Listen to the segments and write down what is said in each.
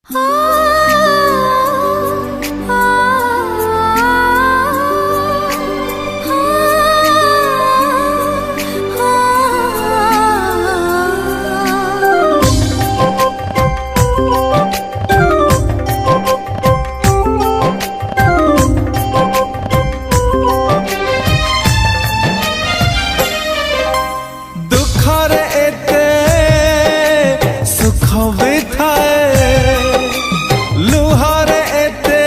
दुखरे एते सुख भी थाए, लुहारे एते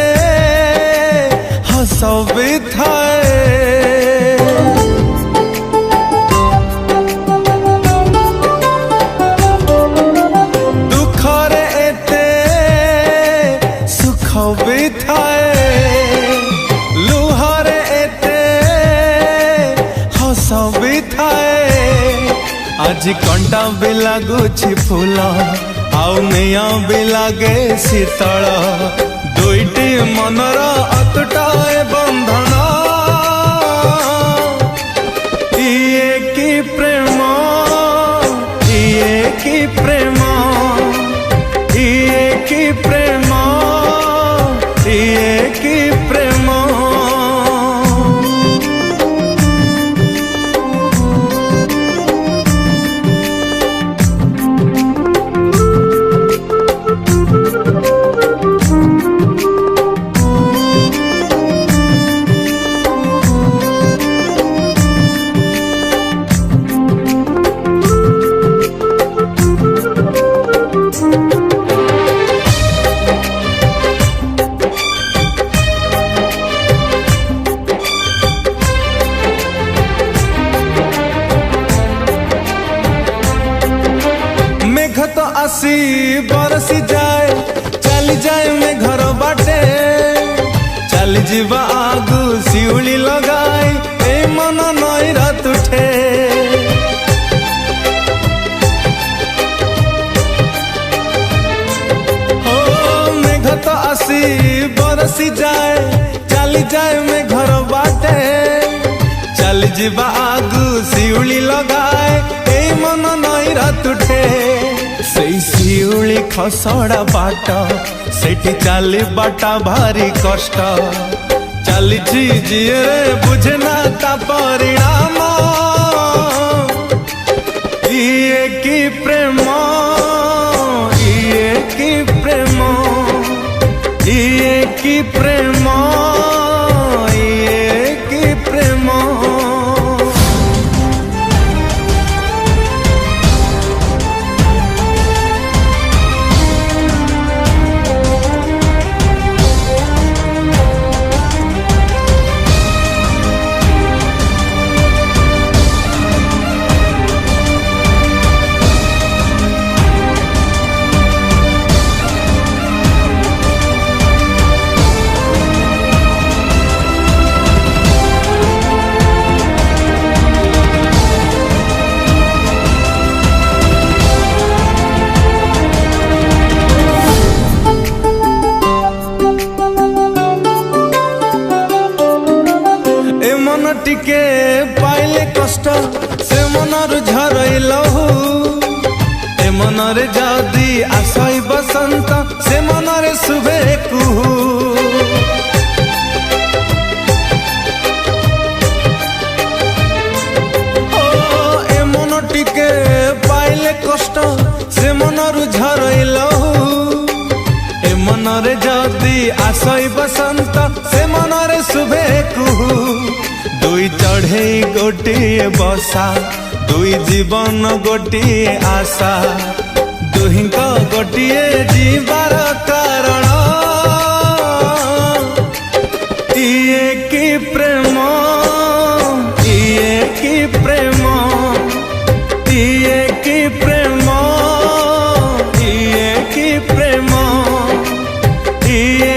हस भी थाए। दुखरे एते सुख भी थाए, लुहारे एते हस भी थाए। आज कंटा भी लगुछि फूल आउ निया भी लगे शीतल, दुईटी मनर अतुट बंधन। इए कि प्रेम, इए कि प्रेम, इए कि प्रेम, इए कि प्रेम। तो आसी बरसी जाए, चली जाए में घर बाटे, चली जीवा आगु शिउली लगाई ए मन नई रात उठे। हो मेघ तो आसी बरसी जाए, चली जाए में घर बाटे, चली जीवा आगु शिउली लगाए ए मन नई रात उठे। सेई शिउली खसड़ा बाट, सेठी चाली बाटा भारी कष्ट, चलीछि जिए रे बुझे ना ता परिणाम। इए कि प्रेम, इए कि प्रेम, इए कि प्रेम, इए कि प्रेम। मन टिके पाइले कष्ट से मनर झरई लहू, ए मनरे जदि आसई बसंत से मनरे शुभे कुहू। ओ ए मन टिके पाइले कष्ट से मनर झरई लहू, ए मनरे जदि आसई बसंत से मनरे शुभे कुहू। दुई चढ़े गोटिए बसा, दुई जीवन गोटिए आशा, दुहिंक गोटिए जीवार कारण। इए कि प्रेम, इए कि प्रेम, इए कि प्रेम, इए कि प्रेम, इए